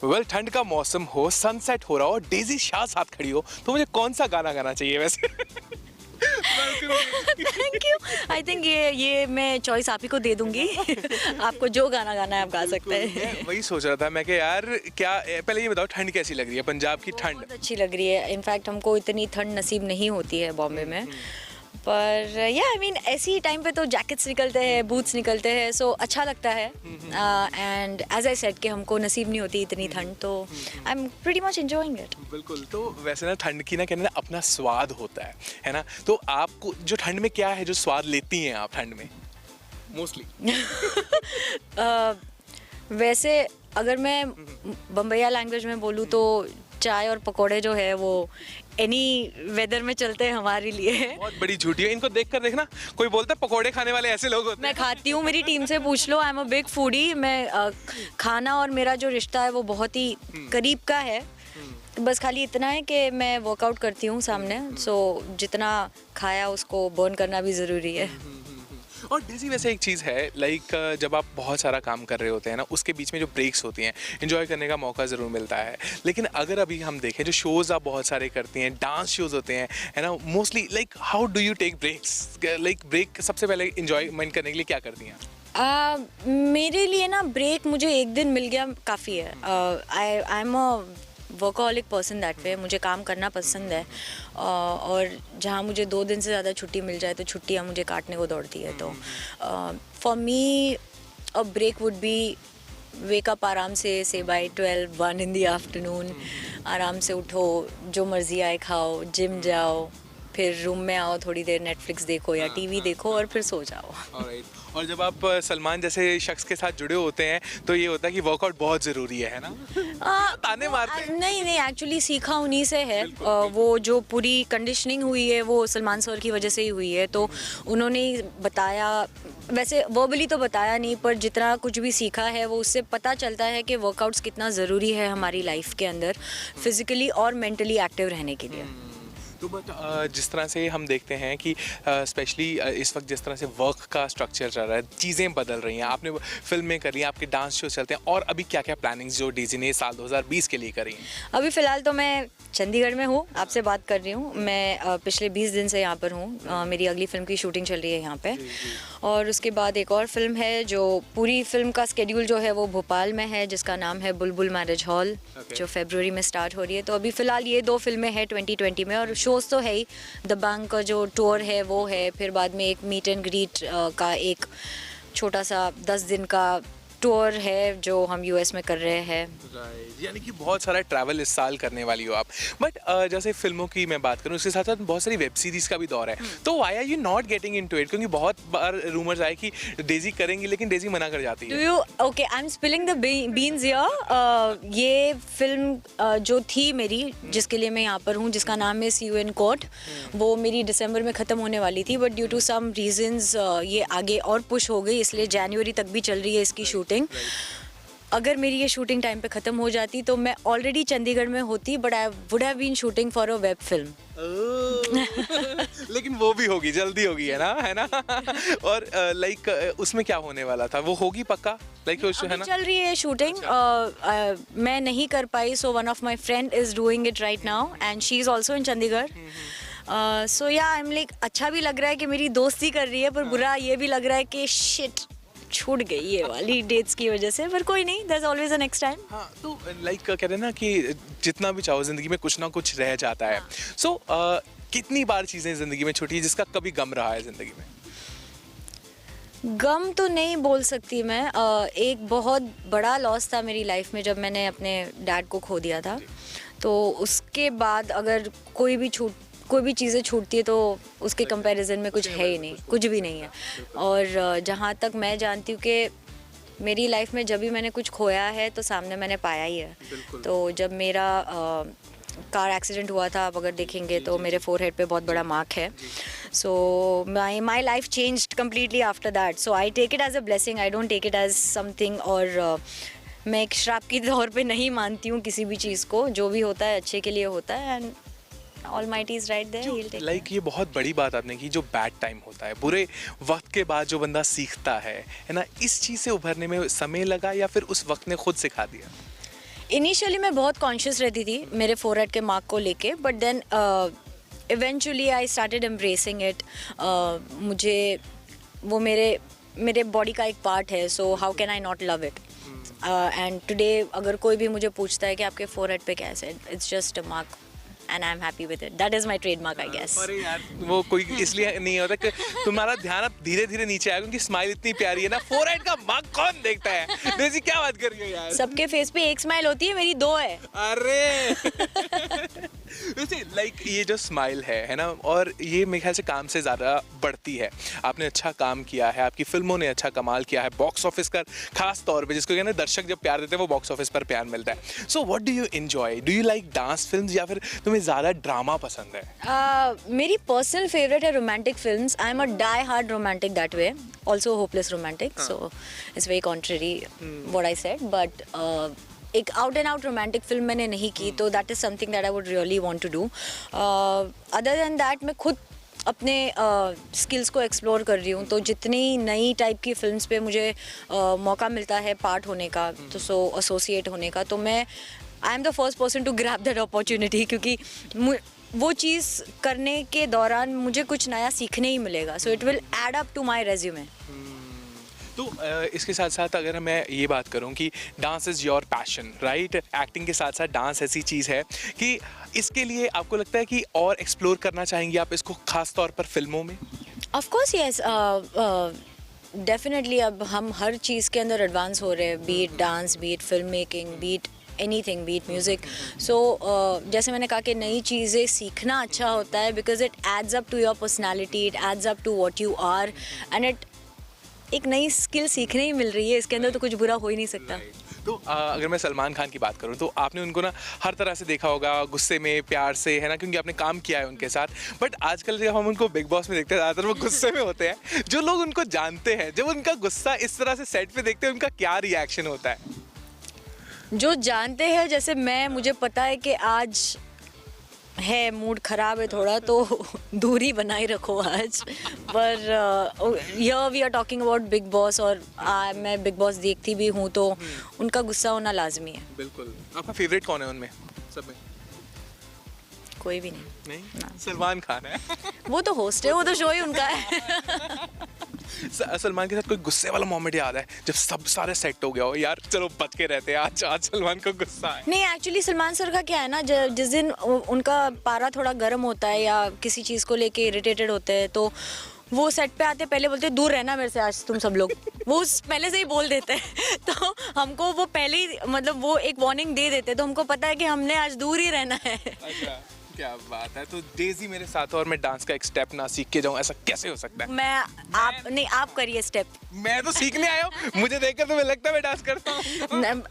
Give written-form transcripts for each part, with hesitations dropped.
Well ठंड का मौसम हो, सनसेट हो रहा हो, डेजी शाह साथ खड़ी हो, तो मुझे कौन सा गाना गाना चाहिए वैसे? Thank you. आई थिंक ये मैं चॉइस आप ही को दे दूंगी। आपको जो गाना गाना है आप गा सकते हैं। मैं वही सोच रहा था, मैं कि यार क्या, पहले ये बताओ ठंड कैसी लग रही है, पंजाब की ठंड? बहुत अच्छी लग रही है। इनफैक्ट हमको इतनी ठंड नसीब नहीं होती है बॉम्बे में, पर या आई मीन ऐसी ही टाइम पे तो जैकेट्स निकलते हैं, बूट्स निकलते हैं, सो अच्छा लगता है। एंड एज आई सेड कि हमको नसीब नहीं होती इतनी ठंड, तो I am pretty much enjoying it. बिल्कुल। तो वैसे ना ठंड की ना कहते हैं ना अपना स्वाद होता है ना? तो आपको जो ठंड में क्या है जो स्वाद लेती हैं आप ठंड में मोस्टली? वैसे अगर मैं बम्बैया लैंग्वेज में बोलूँ तो चाय और पकोड़े जो है वो एनी वेदर में चलते हैं हमारे लिए। बहुत बड़ी झूठी है, इनको देख कर देखना, कोई बोलता है पकोड़े खाने वाले ऐसे लोग होते मैं हैं। खाती हूँ, मेरी टीम से पूछ लो, I am a big foodie. मैं खाना और मेरा जो रिश्ता है वो बहुत ही करीब का है। बस खाली इतना है कि मैं वर्कआउट करती हूँ सामने, सो जितना खाया उसको बर्न करना भी ज़रूरी है। और डेज़ी वैसे एक चीज़ है, लाइक जब आप बहुत सारा काम कर रहे होते हैं ना, उसके बीच में जो ब्रेक्स होती हैं, एंजॉय करने का मौका ज़रूर मिलता है। लेकिन अगर अभी हम देखें जो शोज़ आप बहुत सारे करती हैं, डांस शोज़ होते हैं, है ना, mostly like how do you take breaks? Like break सबसे पहले एंजॉयमेंट करने के लिए क्या करती हैं? मेरे लिए ना ब्रेक मुझे एक दिन मिल गया काफ़ी है। आई am a workaholic person that way. मुझे काम करना पसंद है, और जहाँ मुझे 2 दिन से ज़्यादा छुट्टी मिल जाए तो छुट्टियाँ मुझे काटने को दौड़ती है। तो for me a break would be wake up आराम से बाय 12-1 इन द आफ्टरनून, आराम से उठो, जो मर्ज़ी आए खाओ, जिम जाओ, फिर रूम में आओ, थोड़ी देर नेटफ्लिक्स देखो या टीवी देखो और फिर सो जाओ। ऑलराइट। और जब आप सलमान जैसे शख्स के साथ जुड़े होते हैं तो ये होता है कि वर्कआउट बहुत ज़रूरी है ना? ताने मारते हैं। नहीं नहीं, एक्चुअली सीखा उन्हीं से है। वो जो पूरी कंडीशनिंग हुई है वो सलमान सर की वजह से ही हुई है। तो उन्होंने ही बताया, वैसे वर्बली तो बताया नहीं, पर जितना कुछ भी सीखा है वो उससे पता चलता है कि वर्कआउट्स कितना ज़रूरी है हमारी लाइफ के अंदर, फिज़िकली और मेंटली एक्टिव रहने के लिए। तो बट जिस तरह से हम देखते हैं कि स्पेशली इस वक्त जिस तरह से वर्क का स्ट्रक्चर चल रहा है, चीज़ें बदल रही हैं, आपने फिल्में करी हैं, आपके डांस शो चलते हैं, और अभी क्या क्या प्लानिंग्स जो डेज़ी ने साल 2020 के लिए करी हैं? अभी फ़िलहाल तो मैं चंडीगढ़ में हूँ, आपसे बात कर रही हूँ। मैं पिछले 20 दिन से यहाँ पर हूँ। मेरी अगली फ़िल्म की शूटिंग चल रही है यहाँ पे, और उसके बाद एक और फिल्म है जो पूरी फिल्म का स्केड्यूल जो है वो भोपाल में है, जिसका नाम है बुलबुल मैरिज हॉल, जो फरवरी में स्टार्ट हो रही है। तो अभी फ़िलहाल ये 2 फिल्में हैं 2020 में, और शोज़ तो है ही। दबंग का जो टूर है वो है, फिर बाद में एक मीट एंड ग्रीट का एक छोटा सा 10 दिन का टूर है जो हम यूएस में कर रहे हैं। यानी कि बहुत सारा ट्रैवल इस साल करने वाली हो आप। बट जैसे फिल्मों की मैं बात करूँ, उसके साथ साथ बहुत सारी वेब सीरीज़ का भी दौर है, तो why are you not getting into it? क्योंकि बहुत बार रूमर्स आए कि डेज़ी करेंगी, लेकिन डेज़ी मना कर जाती है। Okay, I am spilling the beans here. ये फिल्म जो थी मेरी, जिसके लिए मैं यहाँ पर हूँ, जिसका नाम है सी यू इन कोर्ट, वो मेरी दिसंबर में ख़त्म होने वाली थी, but due to some reasons ये आगे और पुश हो गई, इसलिए जनवरी तक भी चल रही है इसकी शूटिंग। अगर मेरी ये शूटिंग टाइम पे ख़त्म हो जाती तो मैं ऑलरेडी चंडीगढ़ में होती, but I would have been shooting for a web film. लेकिन वो भी होगी, जल्दी होगी, है ना? और लाइक उसमें क्या होने वाला था, वो होगी पक्का? लाइक है ना, चल रही है शूटिंग। मैं नहीं कर पाई, so one of my friend is doing it right now, and she is also in Chandigarh. So yeah I am like, अच्छा भी लग रहा है कि मेरी दोस्ती कर रही है, पर बुरा ये भी लग रहा है कि शिट, छूट गई ये वाली डेट्स की वजह से, पर कोई नहीं, there is always a next time. हाँ, तो लाइक कहते हैं ना कि जितना भी चाहो ज़िंदगी में कुछ ना कुछ रह जाता है। सो कितनी बार चीज़ें ज़िंदगी में छूटी है जिसका कभी गम रहा है ज़िंदगी में? गम तो नहीं बोल सकती मैं। एक बहुत बड़ा लॉस था मेरी लाइफ में जब मैंने अपने डैड को खो दिया था। तो उसके बाद अगर कोई भी चीज़ें छूटती है तो उसके कंपैरिजन में कुछ है ही नहीं, कुछ भी नहीं है। और जहाँ तक मैं जानती हूँ कि मेरी लाइफ में जब भी मैंने कुछ खोया है तो सामने मैंने पाया ही है। तो जब मेरा कार एक्सीडेंट हुआ था, आप अगर देखेंगे तो मेरे फोरहेड पे बहुत बड़ा मार्क है। So my life changed completely after that. So I take it as a blessing, I don't take it as something. और मैं एक श्राप की तौर पे नहीं मानती हूँ किसी भी चीज़ को। जो भी होता है अच्छे के लिए होता है, and Almighty is right there, he'll take like ये बहुत बड़ी बात आपने की, जो बैड टाइम होता है, बुरे वक्त के बाद जो बंदा सीखता है ना, इस चीज़ से उभरने में समय लगा या फिर उस वक्त ने खुद सिखा दिया? इनिशियली मैं बहुत कॉन्शियस रहती थी मेरे फोरहेड के मार्क को लेके, but then eventually I started embracing it. मुझे वो मेरे बॉडी का एक पार्ट है, so how can I not love it. And today अगर कोई भी मुझे पूछता है कि आपके फोरहेड पे क्या है, it's just a mark and I'm happy with it. That is my trademark, I guess. अरे यार, वो कोई इसलिए नहीं होता कि तुम्हारा ध्यान अब धीरे धीरे नीचे आएगा क्योंकि स्माइल इतनी प्यारी है ना. फोरहेड का मार्क कौन देखता है? डेज़ी क्या बात कर रही हो यार? सबके फेस पे एक स्माइल होती है, मेरी दो है. अरे वैसे लाइक ये जो स्माइल है ना, और ये मेरे ख्याल से काम से ज़्यादा बढ़ती है. आपने अच्छा काम किया है, आपकी फिल्मों ने अच्छा कमाल किया है, बॉक्स ऑफिस का खास तौर पे, जिसको कहते हैं दर्शक जब प्यार देते हैं वो बॉक्स ऑफिस पर प्यार मिलता है. So what do you enjoy? Do you like dance films या फिर तुम्हें ज़्यादा ड्रामा पसंद है? मेरी पर्सनल फेवरेट है romantic films. I am a die hard romantic that way, also hopeless romantic, so it's very contrary what I said. But एक out and out romantic film मैंने नहीं की, तो that is something that I would really want to do. Other than that मैं खुद अपने skills को explore कर रही हूँ, तो जितनी नई टाइप की फिल्म्स पे मुझे मौका मिलता है पार्ट होने का, तो सो एसोसिएट होने का, तो मैं I am the first person to grab that opportunity, क्योंकि वो चीज़ करने के दौरान मुझे कुछ नया सीखने ही मिलेगा. So it will add up to my resume. तो इसके साथ साथ अगर मैं ये बात करूं कि dance is your passion, right? Acting के साथ साथ डांस ऐसी चीज़ है कि इसके लिए आपको लगता है कि और एक्सप्लोर करना चाहेंगे आप इसको, खास तौर पर फिल्मों में? Of course yes, definitely. अब हम हर चीज़ के अंदर एडवांस हो रहे हैं, be it dance, be it film making, be it anything, be it music. So जैसे मैंने कहा कि नई चीज़ें सीखना अच्छा होता है, because it adds up to your personality, it adds up to what you are, and it एक नई स्किल सीखने ही मिल रही है. इसके अंदर तो कुछ बुरा हो ही नहीं सकता. तो अगर मैं सलमान खान की बात करूं तो आपने उनको ना हर तरह से देखा होगा, गुस्से में, प्यार से, है ना, क्योंकि आपने काम किया है उनके साथ. बट आजकल जब हम उनको बिग बॉस में देखते हैं, ज़्यादातर वो गुस्से में होते हैं. जो लोग उनको जानते हैं, जब उनका गुस्सा इस तरह से सेट पे देखते हैं, उनका क्या रिएक्शन होता है? जो जानते हैं, जैसे मैं, मुझे पता है कि आज है मूड ख़राब है थोड़ा, तो दूरी बनाए रखो आज. पर here we are talking about Bigg Boss, और मैं बिग बॉस देखती भी हूँ, तो उनका गुस्सा होना लाजमी है. बिल्कुल. आपका फेवरेट कौन है उनमें, सब में? कोई भी नहीं ना. सलमान खान है. वो तो होस्ट है, वो तो शो ही उनका है. सलमान के साथ कोई गुस्से वाला मोमेंट याद है जब सब सारे सेट हो गया हो, यार चलो बच के रहते हैं, आज सलमान को गुस्सा है? नहीं, एक्चुअली सलमान सर का क्या है ना, जिस दिन उनका पारा थोड़ा गर्म होता है या किसी चीज़ को लेके इरिटेटेड होते हैं, तो वो सेट पे आते पहले बोलते दूर रहना मेरे से आज तुम सब लोग. वो पहले से ही बोल देते हैं, तो हमको वो पहले ही, मतलब वो एक वार्निंग दे देते हैं, तो हमको पता है कि हमने आज दूर ही रहना है. अच्छा, क्या बात है. तो डेज़ी मेरे साथ और मैं डांस का एक स्टेप ना सीख के जाऊं, ऐसा कैसे हो सकता है? आप करिए स्टेप. मैं तो सीखने आया हूँ, मुझे देखकर तुम्हें लगता है मैं डांस करता हूँ?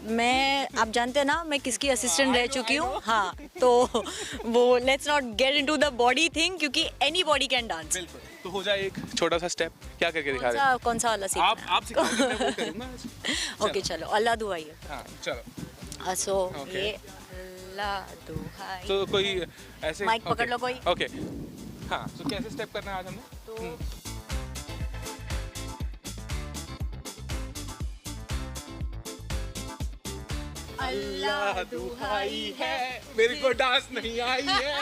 मैं, आप जानते हैं ना मैं किसकी असिस्टेंट रह चुकी हूँ. हाँ, तो वो let's not get into the body thing, क्योंकि एनी बॉडी कैन डांस. बिल्कुल. तो हो जाए एक छोटा सा स्टेप, क्या करके दिखा रहे हैं? कौन सा वाला सीखना है? आप सिखाओगे, मैं वो करूँगा. ओके, चलो अल्लाह दुआइए. हाँ चलो. सो Okay. ये अल्लाह दुआई. तो कोई ऐसे माइक पकड़ लो कोई. ओके. हाँ, तो कैसे स्टेप करना है आज हमने? तो अल्लाह दुहाई है, मेरे को डांस नहीं आई है.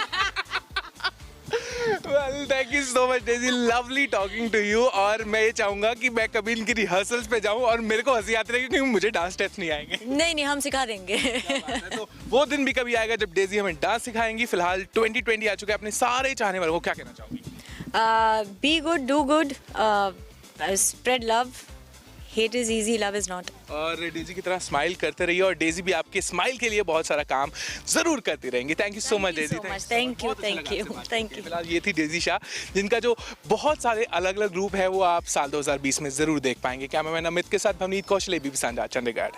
Well, thank you so much, Daisy. Lovely talking to you. और मैं ये चाहूँगा कि मैं कभी इनकी रिहर्सल्स पे जाऊँ और मेरे को हंसी आती रहेगी क्योंकि मुझे डांस स्टेप्स नहीं आएंगे. नहीं, हम सिखा देंगे. तो वो दिन भी कभी आएगा जब डेज़ी हमें डांस सिखाएंगी. फिलहाल 2020 आ चुका है, अपने सारे चाहने वालों को क्या कहना चाहोगी? Be good, do good, spread love. Hate is easy, love is not. और डेज़ी की तरह स्माइल करते रहिए, और डेज़ी भी आपके स्माइल के लिए बहुत सारा काम जरूर करती रहेंगी. Thank you so much daisy. Thank you. फिलहाल ये थी डेज़ी शाह, जिनका जो बहुत सारे अलग अलग रूप है वो आप साल 2020 में जरूर देख पाएंगे. कैमरामैन अमित के साथ भवनीत कौशल, एबीपी संजा, चंडीगढ़.